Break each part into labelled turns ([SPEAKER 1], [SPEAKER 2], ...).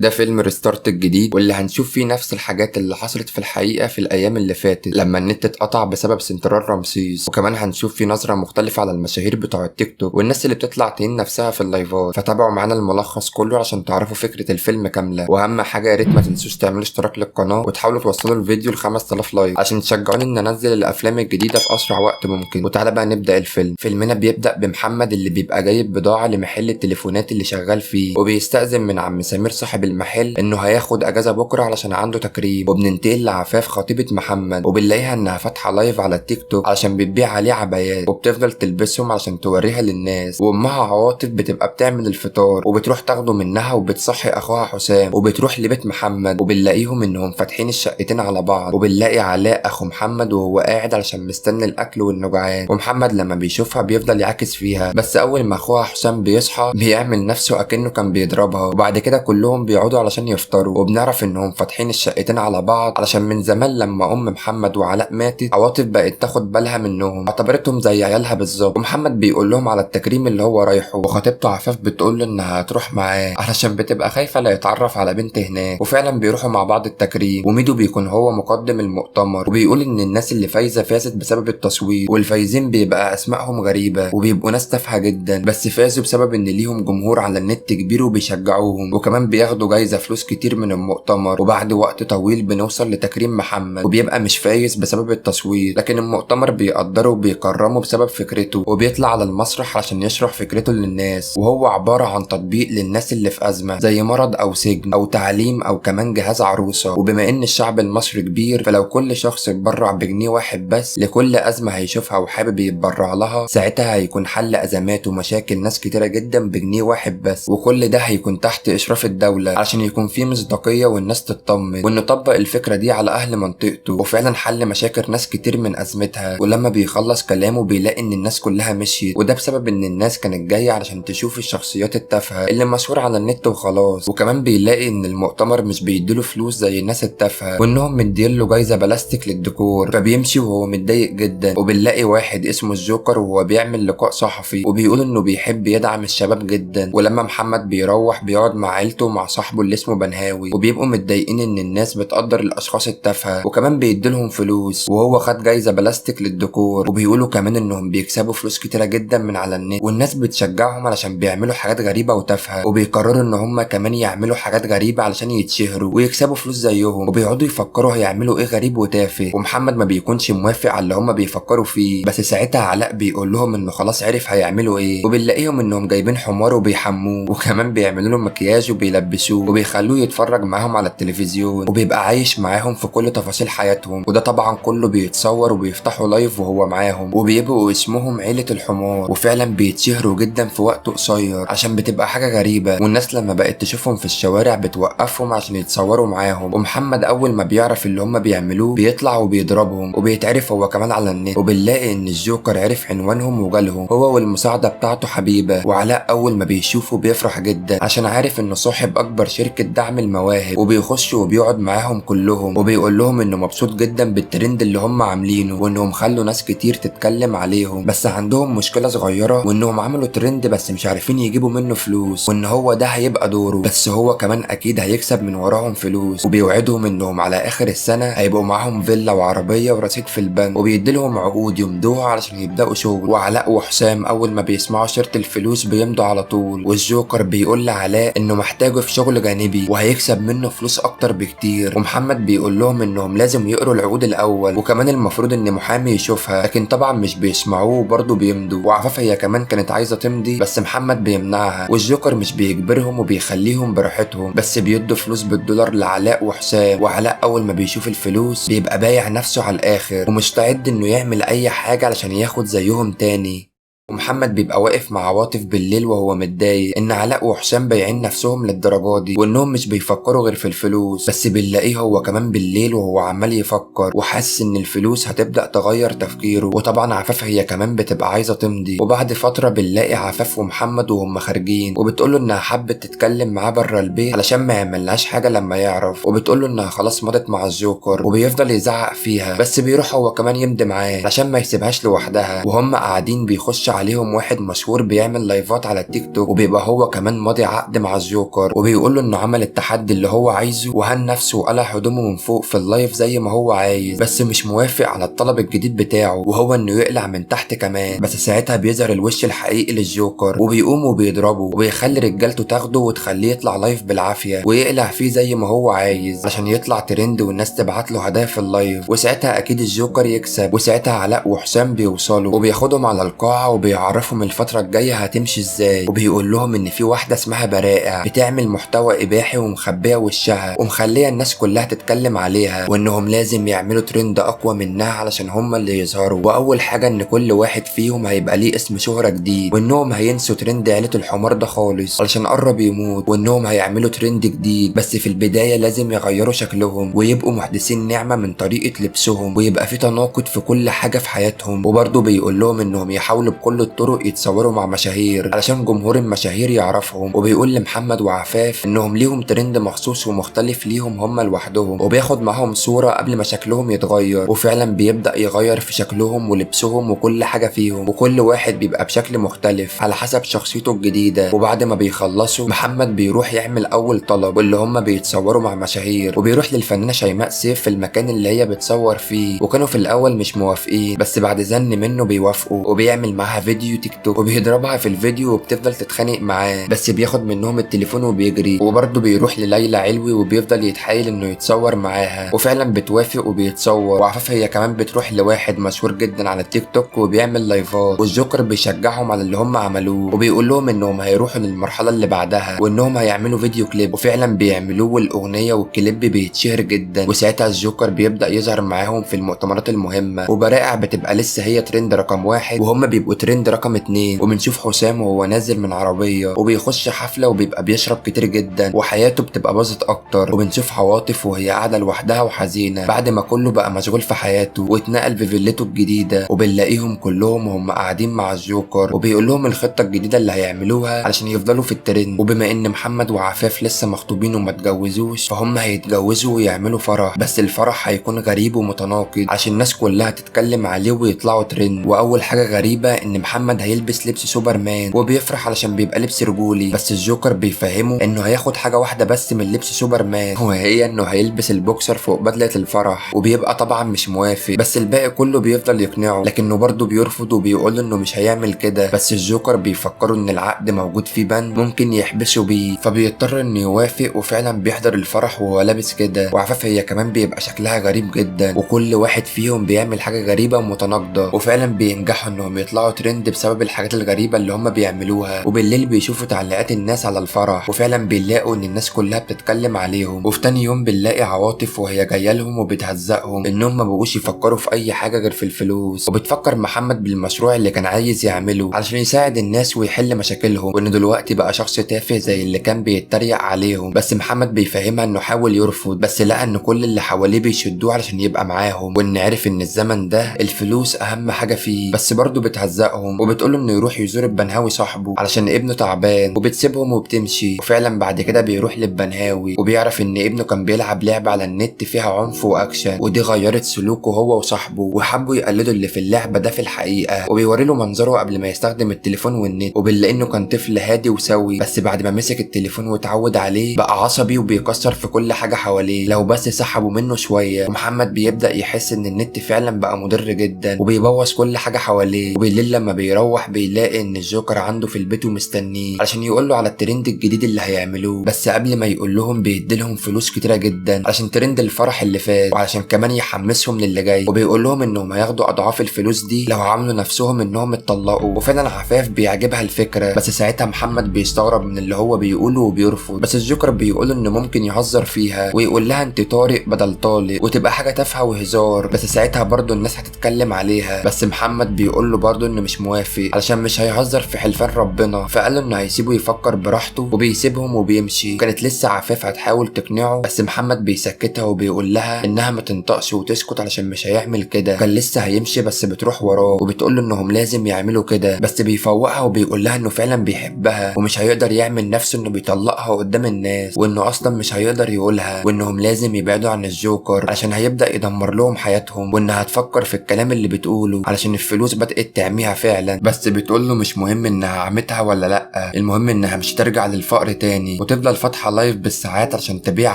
[SPEAKER 1] ده فيلم ريستارت الجديد واللي هنشوف فيه نفس الحاجات اللي حصلت في الحقيقة في الأيام اللي فاتت لما النت اتقطع بسبب سنترال رمسيس، وكمان هنشوف فيه نظرة مختلفة على المشاهير بتوع التيك توك والناس اللي بتطلع تهين نفسها في اللايفات. فتابعوا معانا الملخص كله عشان تعرفوا فكرة الفيلم كاملة، وأهم حاجة يا ريت ما تنسوش تعملوا اشتراك للقناة وتحاولوا توصلوا الفيديو ل 5000 لايك عشان تشجعوني إن أنزل الأفلام الجديدة في أسرع وقت ممكن. وتعالى بقى نبدأ الفيلم. فيلمنا بيبدأ بمحمد اللي بيبقى جايب بضاعة لمحل التليفونات اللي شغال فيه، وبيستأذن من عم سمير صاحب المحل إنه هياخد اجازه بكره علشان عنده تكريم. وبننتقل لعفاف خطيبه محمد وبنلاقيها انها فاتحه لايف على التيك توك علشان بتبيع عليه عبايات وبتفضل تلبسهم علشان توريها للناس. وامها عواطف بتبقى بتعمل الفطار وبتروح تاخده منها وبتصحي اخوها حسام وبتروح لبيت محمد وبنلاقيهم انهم فاتحين الشقتين على بعض. وبنلاقي علاء اخو محمد وهو قاعد علشان مستني الاكل وانه جعان، ومحمد لما بيشوفها بيفضل يعاكس فيها. بس اول ما اخوها حسام بيصحى بيعمل نفسه اكنه كان بيضربها، وبعد كده كلهم بيقعدوا علشان يفطروا. وبنعرف انهم فاتحين الشقتين على بعض علشان من زمان لما ام محمد وعلاء ماتت عواطف بقت تاخد بالها منهم، اعتبرتهم زي عيالها بالظبط. ومحمد بيقول لهم على التكريم اللي هو رايحه، وخطيبته عفاف بتقول له انها هتروح معاه علشان بتبقى خايفه لا يتعرف على بنت هناك. وفعلا بيروحوا مع بعض التكريم، وميدو بيكون هو مقدم المؤتمر وبيقول ان الناس اللي فايزه فازت بسبب التصويت، والفايزين بيبقى اسمائهم غريبه وبيبقوا ناس تافهه جدا بس فازوا بسبب ان ليهم جمهور على النت كبير وبيشجعوهم، وكمان بياخدوا جايزه فلوس كتير من المؤتمر. وبعد وقت طويل بنوصل لتكريم محمد وبيبقى مش فايز بسبب التصويت، لكن المؤتمر بيقدره وبيكرمه بسبب فكرته، وبيطلع على المسرح عشان يشرح فكرته للناس. وهو عبارة عن تطبيق للناس اللي في أزمة زي مرض أو سجن أو تعليم أو كمان جهاز عروسة. وبما إن الشعب المصري كبير فلو كل شخص اتبرع بجنيه واحد بس لكل أزمة هيشوفها وحابب يتبرع لها ساعتها هيكون حل أزمات ومشاكل ناس كتيرة جدا بجنيه واحد بس، وكل ده هيكون تحت إشراف الدولة عشان يكون فيه مصداقية والناس تطمن. وانه طبق الفكرة دي على اهل منطقته وفعلا حل مشاكل ناس كتير من ازمتها. ولما بيخلص كلامه بيلاقي ان الناس كلها مشيت، وده بسبب ان الناس كانت جاية علشان تشوف الشخصيات التافهة اللي مشهور على النت وخلاص. وكمان بيلاقي ان المؤتمر مش بيديله فلوس زي الناس التافهة، وانهم مديله جايزة بلاستيك للديكور، فبيمشي وهو متضايق جدا. وبنلاقي واحد اسمه الجوكر وهو بيعمل لقاء صحفي وبيقول انه بيحب يدعم الشباب جدا. ولما محمد بيروح بيقعد مع عيلته ومع صاحبه اللي اسمه بنهاوي، وبيبقوا متضايقين ان الناس بتقدر الاشخاص التافهه وكمان بيديلهم فلوس. وهو خد جايزه بلاستيك للديكور، وبيقولوا كمان انهم بيكسبوا فلوس كتيره جدا من على النت، والناس بتشجعهم علشان بيعملوا حاجات غريبه وتافهه، وبيقرروا ان هم كمان يعملوا حاجات غريبه علشان يتشهروا ويكسبوا فلوس زيهم. وبيقعدوا يفكروا هيعملوا ايه غريب وتافه، ومحمد ما بيكونش موافق على اللي هم بيفكروا فيه. بس ساعتها علاء بيقول لهم انه خلاص عرف هيعملوا ايه، وبنلاقيهم انهم جايبين حمار وبيحموه وكمان بيعملوا له مكياج وبيلبسوه وبيخلوه يتفرج معاهم على التلفزيون وبيبقى عايش معاهم في كل تفاصيل حياتهم. وده طبعا كله بيتصور وبيفتحوا لايف وهو معاهم، وبيبقوا اسمهم عيلة الحمار. وفعلا بيتشهروا جدا في وقت قصير عشان بتبقى حاجة غريبة، والناس لما بقت تشوفهم في الشوارع بتوقفهم عشان يتصوروا معاهم. ومحمد اول ما بيعرف اللي هم بيعملوه بيطلع وبيضربهم وبيتعرف هو كمان على النت. وبنلاقي ان الجوكر عرف عنوانهم وجالهم هو والمساعدة بتاعته حبيبة. وعلاء اول ما بيشوفه بيفرح جدا عشان عارف انه صاحب اكبر شركة دعم المواهب، وبيخش وبيقعد معاهم كلهم وبيقول لهم انه مبسوط جدا بالترند اللي هم عاملينه وانهم خلوا ناس كتير تتكلم عليهم، بس عندهم مشكلة صغيرة وانهم عملوا ترند بس مش عارفين يجيبوا منه فلوس، وان هو ده هيبقى دوره بس هو كمان اكيد هيكسب من وراهم فلوس. وبيوعدهم انهم على اخر السنة هيبقوا معاهم فيلا وعربية ورصيد في البنك، وبيديلهم عقود يمضوها علشان يبدأوا شغل. وعلاء وحسام اول ما بيسمعوا شرط الفلوس بيمضوا على طول. والجوكر بيقول لعلاء انه محتاجه في شغل جانبي وهيكسب منه فلوس اكتر بكتير. ومحمد بيقول لهم انهم لازم يقروا العقود الاول وكمان المفروض ان محامي يشوفها، لكن طبعا مش بيسمعوه وبرضه بيمضوا. وعفاف هي كمان كانت عايزه تمضي بس محمد بيمنعها، والجوكر مش بيجبرهم وبيخليهم براحتهم بس بيدوا فلوس بالدولار لعلاء وحسام. وعلاء اول ما بيشوف الفلوس بيبقى بايع نفسه على الاخر ومستعد انه يعمل اي حاجه علشان ياخد زيهم تاني. ومحمد بيبقى واقف مع عواطف بالليل وهو متضايق ان علاء وحسام بايعين نفسهم للدرجه دي وانهم مش بيفكروا غير في الفلوس، بس بنلاقيه هو كمان بالليل وهو عمال يفكر وحاسس ان الفلوس هتبدا تغير تفكيره. وطبعا عفاف هي كمان بتبقى عايزه تمضي. وبعد فتره بنلاقي عفاف ومحمد وهم خارجين وبتقوله انها حبت تتكلم معاه بره البيت علشان ما يعملهاش حاجه لما يعرف، وبتقوله انها خلاص مضت مع الجوكر وبيفضل يزعق فيها بس بيروح هو كمان يمضي معاه عشان ما يسيبهاش لوحدها. وهم قاعدين بيخش عليهم واحد مشهور بيعمل لايفات على التيك توك، وبيبقى هو كمان ماضي عقد مع الجوكر، وبيقول له انه عمل التحدي اللي هو عايزه وهان نفسه وقلع هدومه من فوق في اللايف زي ما هو عايز، بس مش موافق على الطلب الجديد بتاعه وهو انه يقلع من تحت كمان. بس ساعتها بيظهر الوش الحقيقي للجوكر وبيقوم وبيضربه وبيخلي رجالته تاخده وتخليه يطلع لايف بالعافيه ويقلع فيه زي ما هو عايز عشان يطلع ترند والناس تبعت له هدايا في اللايف. وساعتها اكيد الجوكر يكسب، وساعتها علاء وحسام بيوصلوا وبياخدهم على القاعه وبيعرفهم الفتره الجايه هتمشي ازاي، وبيقول لهم ان في واحده اسمها برائع بتعمل محتوى اباحي ومخبيه وشها ومخليه الناس كلها تتكلم عليها، وانهم لازم يعملوا ترند اقوى منها علشان هم اللي يظهروا. واول حاجه ان كل واحد فيهم هيبقى ليه اسم شهره جديد، وانهم هينسوا ترند عيله الحمار ده خالص علشان قرب يموت، وانهم هيعملوا ترند جديد بس في البدايه لازم يغيروا شكلهم ويبقوا محدثين نعمه من طريقه لبسهم، ويبقى في تناقض في كل حاجه في حياتهم. وبرضه بيقول لهم انهم يحاولوا بكل الطرق يتصوروا مع مشاهير علشان جمهور المشاهير يعرفهم، وبيقول لمحمد وعفاف انهم ليهم ترند مخصوص ومختلف ليهم هم لوحدهم، وبياخد معاهم صوره قبل ما شكلهم يتغير، وفعلا بيبدا يغير في شكلهم ولبسهم وكل حاجه فيهم، وكل واحد بيبقى بشكل مختلف على حسب شخصيته الجديده. وبعد ما بيخلصوا محمد بيروح يعمل اول طلب واللي هم بيتصوروا مع مشاهير، وبيروح للفنانه شيماء سيف في المكان اللي هي بتصور فيه، وكانوا في الاول مش موافقين بس بعد زن منه بيوافقوا، وبيعمل معاها فيديو تيك توك وبيضربها في الفيديو وبتفضل تتخانق معاه بس بياخد منهم التليفون وبيجري. وبرضه بيروح لليلى علوي وبيفضل يتحايل انه يتصور معاها وفعلا بتوافق وبيتصور. وعفاف هي كمان بتروح لواحد مشهور جدا على التيك توك وبيعمل لايفات، والجوكر بيشجعهم على اللي هم عملوه وبيقول لهم انهم هيروحوا للمرحله اللي بعدها وانهم هيعملوا فيديو كليب، وفعلا بيعملوه والاغنيه والكليب بيتشهر جدا. وساعتها الجوكر بيبدا يظهر معاهم في المؤتمرات المهمه، وبرائع بتبقى لسه هي ترند رقم 1 وهم بيبقوا ترند رقم 2، وبنشوف حسام وهو نازل من عربيه وبيخش حفله وبيبقى بيشرب كتير جدا وحياته بتبقى باظت اكتر. وبنشوف عواطف وهي قاعده لوحدها وحزينه بعد ما كله بقى مشغول في حياته واتنقل في فيلته الجديده، وبنلاقيهم كلهم وهم قاعدين مع الجوكر وبيقول لهم الخطه الجديده اللي هيعملوها علشان يفضلوا في الترند. وبما ان محمد وعفاف لسه مخطوبين وما اتجوزوش فهم هيتجوزوا ويعملوا فرح، بس الفرح هيكون غريب ومتناقض عشان الناس كلها تتكلم عليه ويطلعوا ترند. واول حاجه غريبه ان محمد هيلبس لبس سوبرمان وبيفرح علشان بيبقى لبس رجولي، بس الجوكر بيفهمه انه هياخد حاجه واحده بس من لبس سوبرمان وهي انه هيلبس البوكسر فوق بدله الفرح، وبيبقى طبعا مش موافق بس الباقي كله بيفضل يقنعه لكنه برضه بيرفض وبيقول انه مش هيعمل كده. بس الجوكر بيفكروا ان العقد موجود فيه بند ممكن يحبسوا بيه، فبيضطر انه يوافق وفعلا بيحضر الفرح وهو لابس كده. وعفاف هي كمان بيبقى شكلها غريب جدا وكل واحد فيهم بيعمل حاجه غريبه ومتناقضه، وفعلا بينجحوا انهم يطلعوا ترند بسبب الحاجات الغريبه اللي هم بيعملوها. وبالليل بيشوفوا تعليقات الناس على الفرح وفعلا بيلاقوا ان الناس كلها بتتكلم عليهم. وفي تاني يوم بنلاقي عواطف وهي جايه لهم وبتهزقهم انهم ما بقوش يفكروا في اي حاجه غير في الفلوس، وبتفكر محمد بالمشروع اللي كان عايز يعمله علشان يساعد الناس ويحل مشاكلهم، وانه دلوقتي بقى شخص تافه زي اللي كان بيتريق عليهم. بس محمد بيفهمها انه حاول يرفض بس لقى ان كل اللي حواليه بيشدوه علشان يبقى معاهم، وان عرف ان الزمن ده الفلوس اهم حاجه فيه. بس برضه بتهزقهم وبتقوله انه يروح يزور البنهاوي صاحبه علشان ابنه تعبان، وبتسيبهم وبتمشي. وفعلا بعد كده بيروح للبنهاوي وبيعرف ان ابنه كان بيلعب لعبه على النت فيها عنف واكشن، ودي غيرت سلوكه هو وصاحبه وحبوا يقلدوا اللي في اللعبه ده في الحقيقه. وبيوري له منظره قبل ما يستخدم التليفون والنت، وبنلاقي انه كان طفل هادي وسوي بس بعد ما مسك التليفون واتعود عليه بقى عصبي وبيكسر في كل حاجه حواليه لو بس سحبوا منه شويه. ومحمد بيبدا يحس ان النت فعلا بقى مضر جدا وبيبوظ كل حاجه حواليه. وبالليل لما بيروح بيلاقي ان الجوكر عنده في البيت ومستنيه علشان يقول له على الترند الجديد اللي هيعملوه، بس قبل ما يقول لهم بيديلهم فلوس كتيره جدا علشان ترند الفرح اللي فات وعلشان كمان يحمسهم للي جاي، وبيقول لهم انهم هياخدوا اضعاف الفلوس دي لو عملوا نفسهم انهم اتطلقوا. وفعلا عفاف بيعجبها الفكره بس ساعتها محمد بيستغرب من اللي هو بيقوله وبيرفض، بس الجوكر بيقول انه ممكن يهزر فيها ويقول لها انت طارق بدل طالق وتبقى حاجه تافهه وهزار، بس ساعتها برضه الناس هتتكلم عليها. بس محمد بيقول له برضه انه مش موافق علشان مش هيهزر في حلفان ربنا، فقال له انه هيسيبه يفكر براحته وبيسيبهم وبيمشي. كانت لسه عفاف هتحاول تقنعه بس محمد بيسكتها وبيقول لها انها ما تنطقش وتسكت علشان مش هيعمل كده. كان لسه هيمشي بس بتروح وراه وبتقول له انهم لازم يعملوا كده، بس بيفوقها وبيقول لها انه فعلا بيحبها ومش هيقدر يعمل نفسه انه بيطلقها قدام الناس، وانه اصلا مش هيقدر يقولها، وانهم لازم يبعدوا عن الجوكر عشان هيبدأ يدمر لهم حياتهم، وانها هتفكر في الكلام اللي بتقوله علشان الفلوس بدأت تعميها فعلا فعلا، بس بتقول له مش مهم انها عمتها ولا لا، المهم انها مش ترجع للفقر تاني، وتفضل فاتحه لايف بالساعات عشان تبيع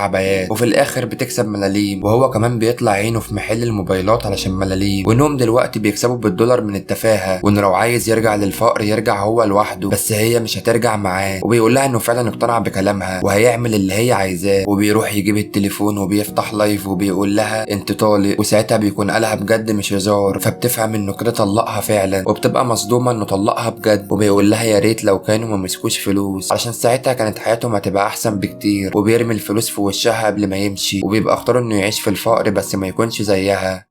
[SPEAKER 1] عبايات، وفي الاخر بتكسب ملاليم، وهو كمان بيطلع عينه في محل الموبايلات علشان ملاليم، وانهم دلوقتي بيكسبوا بالدولار من التفاهه، وانه لو عايز يرجع للفقر يرجع هو لوحده، بس هي مش هترجع معاه. وبيقول لها انه فعلا اقتنع بكلامها وهيعمل اللي هي عايزاه، وبيروح يجيب التليفون وبيفتح لايف وبيقول لها انت طالق، وساعتها بيكون قالها بجد مش هزار، فبتفهم انه كده طلقها فعلا، وبتبقى مصدومه انه طلقها بجد، وبيقول لها يا ريت لو كانوا ما مسكوش فلوس، علشان ساعتها كانت حياتهم هتبقى احسن بكتير، وبيرمي الفلوس في وشها قبل ما يمشي، وبيبقى اختار انه يعيش في الفقر بس ما يكونش زيها.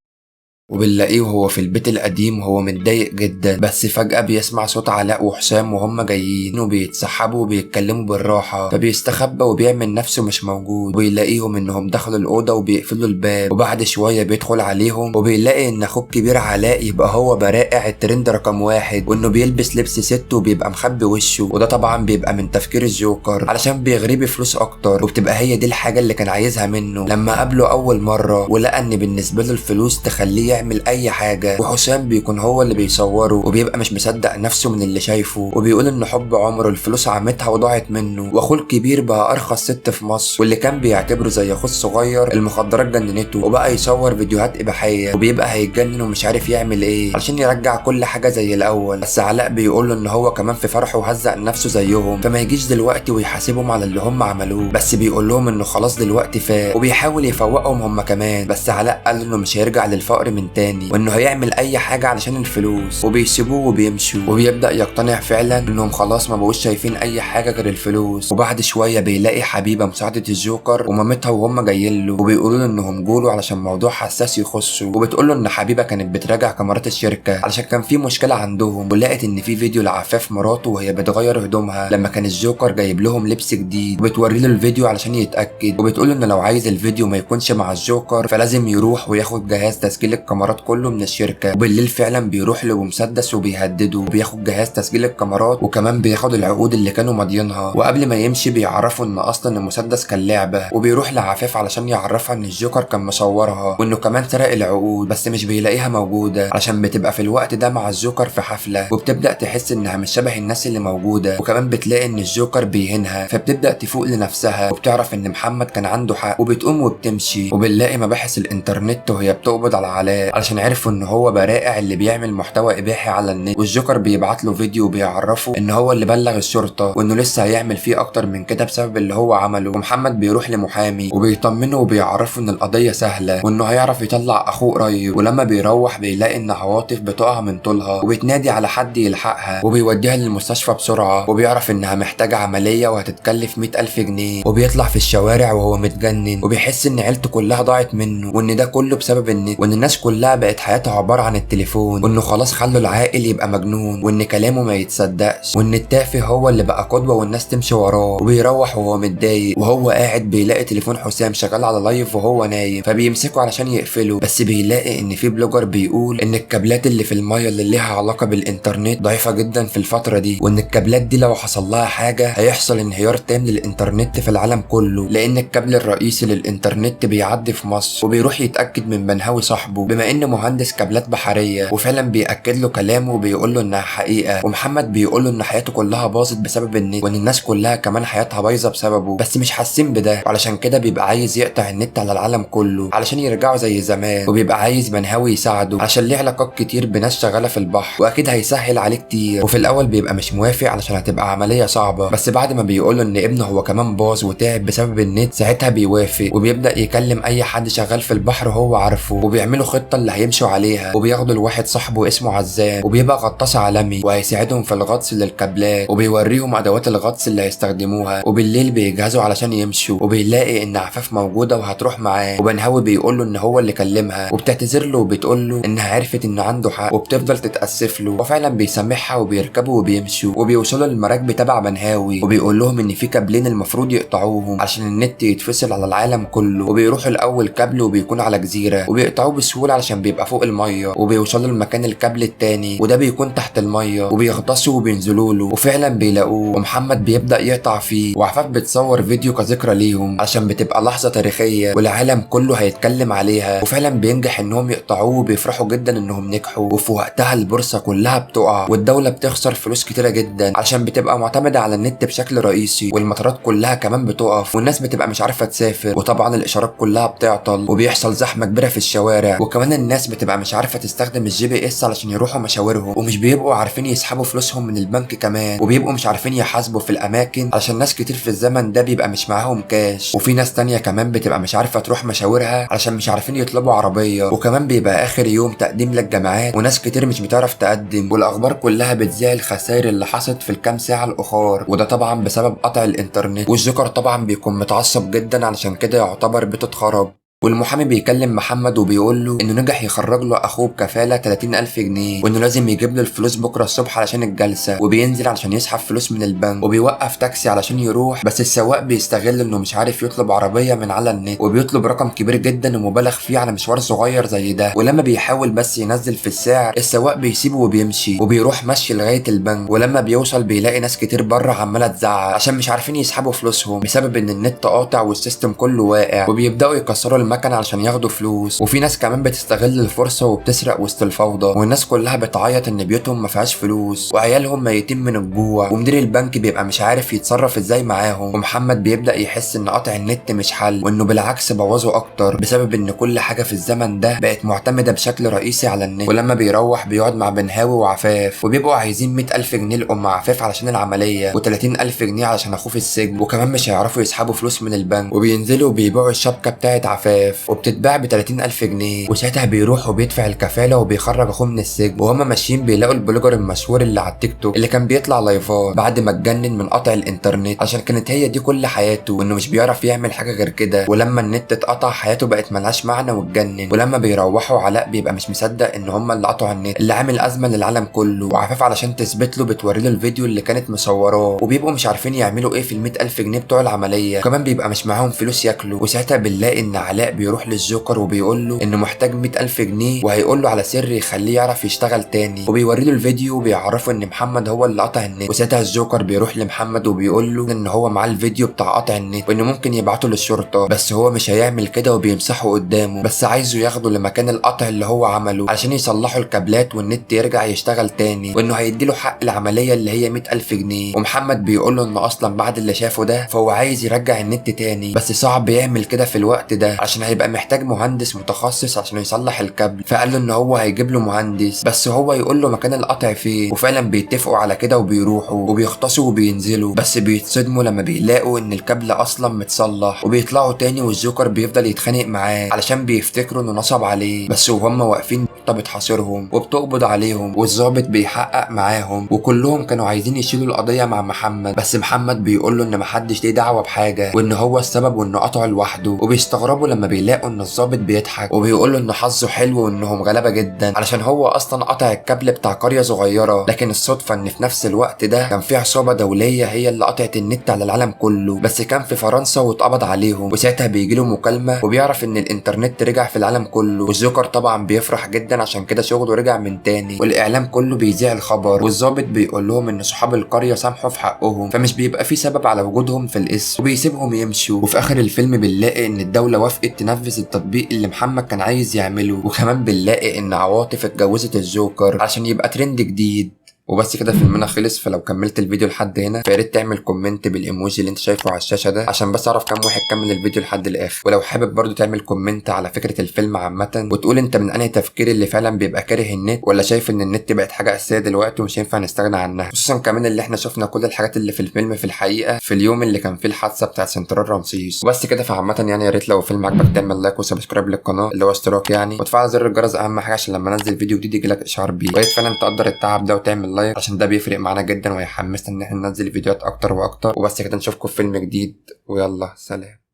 [SPEAKER 1] وبنلاقيه وهو في البيت القديم وهو متضايق جدا، بس فجأة بيسمع صوت علاء وحسام وهم جايين وبيتسحبوا وبيتكلموا بالراحة، فبيستخبى وبيعمل نفسه مش موجود، ويلاقيهم انهم دخلوا الأوضة وبيقفلوا الباب، وبعد شوية بيدخل عليهم وبيلاقي ان اخوه الكبير علاء يبقى هو برائع الترند رقم 1، وانه بيلبس لبس ست وبيبقى مخبي وشه، وده طبعا بيبقى من تفكير الجوكر علشان بيغريه بفلوس اكتر، وبتبقى هي دي الحاجة اللي كان عايزها منه لما قابله أول مرة، ولقى ان بالنسبة له الفلوس تخليه يعمل اي حاجه. وحسام بيكون هو اللي بيصوره وبيبقى مش مصدق نفسه من اللي شايفه، وبيقول ان حب عمره الفلوس عمتها وضاعت منه، واخوه الكبير بقى ارخص ست في مصر، واللي كان بيعتبره زي اخوه الصغير المخدرات جننته، وبقى يصور فيديوهات اباحيه، وبيبقى هيتجنن ومش عارف يعمل ايه علشان يرجع كل حاجه زي الاول. بس علاء بيقول له ان هو كمان في فرحه وهزق نفسه زيهم، فما يجيش دلوقتي ويحاسبهم على اللي هم عملوه، بس بيقول لهم انه خلاص دلوقتي فاق، وبيحاول يفوقهم هم كمان، بس علاء قال انه مش هيرجع للفقر من تاني، وانه هيعمل اي حاجه علشان الفلوس، وبيسيبوه وبيمشوا، وبيبدا يقتنع فعلا انهم خلاص ما بقوش شايفين اي حاجه غير الفلوس. وبعد شويه بيلاقي حبيبه مساعده الجوكر ومامتها وهم جايين له، وبيقولوا له انهم جوله علشان موضوع حساس يخصه، وبتقول له ان حبيبه كانت بتراجع كاميرات الشركه علشان كان في مشكله عندهم، ولقت ان في فيديو لعفاف مراته وهي بتغير هدومها لما كان الجوكر جايب لهم لبس جديد، وبتوري له الفيديو علشان يتاكد، وبتقول له ان لو عايز الفيديو ما يكونش مع الجوكر فلازم يروح وياخد جهاز تسجيل الكاميرات كله من الشركه. وبالليل فعلا بيروح له بمسدس وبيهدده، وبياخد جهاز تسجيل الكاميرات، وكمان بياخد العقود اللي كانوا ماضيينها، وقبل ما يمشي بيعرفوا ان اصلا المسدس كان لعبه، وبيروح لعفاف علشان يعرفها ان الجوكر كان مصورها، وانه كمان سرق العقود بس مش بيلاقيها موجوده علشان بتبقى في الوقت ده مع الجوكر في حفله، وبتبدا تحس انها مش شبه الناس اللي موجوده، وكمان بتلاقي ان الجوكر بيهينها، فبتبدا تفوق لنفسها وبتعرف ان محمد كان عنده حق، وبتقوم وبتمشي. وبنلاقي مباحث الانترنت وهي بتقبض على علاء علشان عرفوا ان هو برائع اللي بيعمل محتوى اباحي على النت، والجوكر بيبعت له فيديو وبيعرفه ان هو اللي بلغ الشرطه، وانه لسه هيعمل فيه اكتر من كده بسبب اللي هو عمله. ومحمد بيروح لمحامي وبيطمنه وبيعرفه ان القضيه سهله، وانه هيعرف يطلع اخوه قريب، ولما بيروح بيلاقي ان عواطف بتقع من طولها وبتنادي على حد يلحقها، وبيوديها للمستشفى بسرعه، وبيعرف انها محتاجه عمليه وهتتكلف 100,000 جنيه، وبيطلع في الشوارع وهو متجنن، وبيحس ان عيلته كلها ضاعت منه، وان ده كله بسبب النت، وان الناس كلها بقت حياتها عباره عن التليفون، وانه خلاص خلوا العاقل يبقى مجنون، وان كلامه ما يتصدقش، وان التافه هو اللي بقى قدوه والناس تمشي وراه. وبيروح وهو متضايق، وهو قاعد بيلاقي تليفون حسام شغال على لايف وهو نايم، فبيمسكه علشان يقفله، بس بيلاقي ان في بلوجر بيقول ان الكابلات اللي في الميه اللي ليها علاقه بالانترنت ضعيفه جدا في الفتره دي، وان الكابلات دي لو حصل لها حاجه هيحصل انهيار تام للانترنت في العالم كله، لان الكابل الرئيسي للانترنت بيعدي في مصر. وبيروح يتاكد من بنهاوي صاحبه بما انه مهندس كابلات بحريه، وفعلا بياكد له كلامه وبيقول له انها حقيقه. ومحمد بيقول له ان حياته كلها باظت بسبب النت، وان الناس كلها كمان حياتها بايظه بسببه، بس مش حاسين بده، وعلشان كده بيبقى عايز يقطع النت على العالم كله علشان يرجعوا زي زمان، وبيبقى عايز بنهاوي يساعده عشان ليه علاقات كتير بناس شغاله في البحر، واكيد هيسهل عليه كتير. وفي الاول بيبقى مش موافق علشان هتبقى عمليه صعبه، بس بعد ما بيقول له ان ابنه هو كمان باظ وتعب بسبب النت ساعتها بيوافق، وبيبدا يكلم اي حد شغال في البحر هو عارفه، وبيعملوا خطه اللي هيمشوا عليها، وبياخدوا لواحد صاحبه اسمه عزام وبيبقى غطاس عالمي وهيساعدهم في الغطس للكابلات، وبيوريهم ادوات الغطس اللي هيستخدموها. وبالليل بيجهزوا علشان يمشوا، وبيلاقي ان عفاف موجوده وهتروح معاه، وبنهاوي بيقول له ان هو اللي كلمها، وبتعتذر له وبتقول له انها عرفت انه عنده حق، وبتفضل تتاسف له، وفعلا بيسامحها وبيركبوا وبيمشوا، وبيوصلوا للمراكب تبع بنهاوي، وبيقول لهم ان في كابلين المفروض يقطعوهم عشان النت يتفصل على العالم كله. وبيروحوا لاول كابل وبيكون على جزيره، وبيقطعوه بسهوله علشان بيبقى فوق الميه، وبيوصلوا لمكان الكابل التاني وده بيكون تحت الميه، وبيغطسوا وبينزلوا له وفعلا بيلاقوه، ومحمد بيبدا يقطع فيه، وعفاف بتصور فيديو كذكرى ليهم عشان بتبقى لحظه تاريخيه والعالم كله هيتكلم عليها. وفعلا بينجح انهم يقطعوه وبيفرحوا جدا انهم نجحوا. وفي وقتها البورصه كلها بتقع والدوله بتخسر فلوس كتيره جدا عشان بتبقى معتمده على النت بشكل رئيسي، والمطارات كلها كمان بتقف، والناس بتبقى مش عارفه تسافر، وطبعا الاشارات كلها بتعطل، وبيحصل زحمه كبيره في الشوارع، وكمان الناس بتبقى مش عارفه تستخدم الGPS علشان يروحوا مشاورهم، ومش بيبقوا عارفين يسحبوا فلوسهم من البنك كمان، وبيبقوا مش عارفين يحاسبوا في الاماكن علشان ناس كتير في الزمن ده بيبقى مش معاهم كاش، وفي ناس تانية كمان بتبقى مش عارفه تروح مشاورها علشان مش عارفين يطلبوا عربيه، وكمان بيبقى اخر يوم تقديم للجامعات وناس كتير مش بتعرف تقدم، والاخبار كلها بتذيع الخسائر اللي حصلت في الكام ساعه الاخر، وده طبعا بسبب قطع الانترنت. والجوكر طبعا بيكون متعصب جدا علشان كده يعتبر بيته اتخرب. والمحامي بيكلم محمد وبيقول له انه نجح يخرج له اخوه بكفاله 30,000 جنيه، وانه لازم يجيب له الفلوس بكره الصبح علشان الجلسه، وبينزل علشان يسحب فلوس من البنك، وبيوقف تاكسي علشان يروح، بس السواق بيستغل انه مش عارف يطلب عربيه من على النت، وبيطلب رقم كبير جدا ومبالغ فيه على مشوار صغير زي ده، ولما بيحاول بس ينزل في السعر السواق بيسيبه وبيمشي، وبيروح مشي لغايه البنك، ولما بيوصل بيلاقي ناس كتير بره عماله تزعق عشان مش عارفين يسحبوا فلوسهم بسبب ان النت قاطع والسيستم كله واقع، وبيبداوا يكسروا المكنه علشان ياخدوا فلوس، وفي ناس كمان بتستغل الفرصه وبتسرق وسط الفوضى، والناس كلها بتعيط ان بيوتهم ما فيهاش فلوس وعيالهم ميتين من الجوع، ومدير البنك بيبقى مش عارف يتصرف ازاي معاهم، ومحمد بيبدا يحس ان قطع النت مش حل، وانه بالعكس بوظه اكتر بسبب ان كل حاجه في الزمن ده بقت معتمده بشكل رئيسي على النت. ولما بيروح بيقعد مع بنهاوي وعفاف، وبيبقوا عايزين 100,000 جنيه لام عفاف علشان العمليه، و30,000 جنيه علشان اخوه في السجن، وكمان مش هيعرفوا يسحبوا فلوس من البنك، وبينزلوا وبيبيعوا الشبكه بتاعت عفاف وبتتباع ب 30,000 جنيه، وساعتها بيروح وبيدفع الكفاله وبيخرج اخوه من السجن، وهما ماشيين بيلاقوا البلوجر المشهور اللي على التيك توك اللي كان بيطلع لايفات بعد ما اتجنن من قطع الانترنت عشان كانت هي دي كل حياته، وانه مش بيعرف يعمل حاجه غير كده، ولما النت اتقطع حياته بقت ملهاش معنى واتجنن. ولما بيروحوا علاء بيبقى مش مصدق ان هما اللي قطعوا النت اللي عامل ازمه للعالم كله، وعفاف علشان تثبت له بتوري له الفيديو اللي كانت مصوراه، وبيبقوا مش عارفين يعملوا ايه في ال100,000 جنيه بتوع العمليه، وكمان بيبقى مش معاهم فلوس ياكلوا. وساعتها بنلاقي ان علاء بيروح للجوكر وبيقول له انه محتاج 100,000 جنيه وهيقول له على سر يخليه يعرف يشتغل تاني، وبيوري له الفيديو وبيعرفه ان محمد هو اللي قطع النت. وساعتها الجوكر بيروح لمحمد وبيقول له ان هو معاه الفيديو بتاع قطع النت وانه ممكن يبعته للشرطه، بس هو مش هيعمل كده وبيمسحه قدامه، بس عايزه ياخده لمكان القطع اللي هو عمله علشان يصلحوا الكابلات والنت يرجع يشتغل تاني، وانه هيديله حق العمليه اللي هي 100,000 جنيه. ومحمد بيقول له انه اصلا بعد اللي شافه ده فهو عايز يرجع النت تاني، بس صعب يعمل كده في الوقت ده عشان هيبقى محتاج مهندس متخصص عشان يصلح الكابل، فقال له ان هو هيجيب له مهندس بس هو يقول له مكان القطع فين، وفعلا بيتفقوا على كده وبيروحوا وبيغطسوا وبينزلوا، بس بيتصدموا لما بيلاقوا ان الكابل اصلا متصلح، وبيطلعوا تاني والجوكر بيفضل يتخانق معاه علشان بيفتكروا انه نصب عليه، بس وهم واقفين بتحاصرهم وبتقبض عليهم، والظابط بيحقق معاهم، وكلهم كانوا عايزين يشيلوا القضيه مع محمد، بس محمد بيقول له ان محدش ليه دعوه بحاجه وان هو السبب وانه قطعه لوحده، وبيستغربوا لما بيلاقوا ان الظابط بيضحك وبيقول له ان حظه حلو وانهم غلابه جدا علشان هو اصلا قطع الكابل بتاع قريه صغيره، لكن الصدفه ان في نفس الوقت ده كان في عصابه دوليه هي اللي قطعت النت على العالم كله، بس كان في فرنسا واتقبض عليهم. وساعتها بيجي له مكالمه وبيعرف ان الانترنت رجع في العالم كله، والجوكر طبعا بيفرح جدا عشان كده شغله رجع من تاني، والاعلام كله بيذيع الخبر، والظابط بيقول لهم ان صحاب القريه سامحوا في حقهم فمش بيبقى في سبب على وجودهم في الاسم، وبيسيبهم يمشوا. وفي اخر الفيلم بنلاقي ان الدوله وافقت تنفذ التطبيق اللي محمد كان عايز يعمله، وكمان بنلاقي ان عواطف اتجوزت الجوكر عشان يبقى ترند جديد. وبس كده فيلمنا خلص. فلو كملت الفيديو لحد هنا فياريت تعمل كومنت بالايموجي اللي انت شايفه على الشاشه ده عشان بس اعرف كام واحد كمل الفيديو لحد الاخر. ولو حابب برضو تعمل كومنت على فكره الفيلم عامه وتقول انت من انهي تفكير اللي فعلا بيبقى كاره النت ولا شايف ان النت بقت حاجه اساسيه دلوقتي ومش ينفع نستغنى عنها، خصوصا كمان اللي احنا شفنا كل الحاجات اللي في الفيلم في الحقيقه في اليوم اللي كان فيه الحادثه بتاعت سنترال رمسيس. وبس كده فعامه يعني يا ريت لو الفيلم عجبك تعمل لايك وسبسكرايب للقناه اللي هو اشتراك يعني، وتفعل زر الجرس اهم حاجه عشان لما انزل فيديو جديد يجيلك اشعار بيه. ويا ريت فعلا تقدر التعب ده وتعمل لايك عشان ده بيفرق معانا جدا وهيحمسنا ان احنا ننزل فيديوهات اكتر واكتر. وبس كده نشوفكم في فيلم جديد ويلا سلام.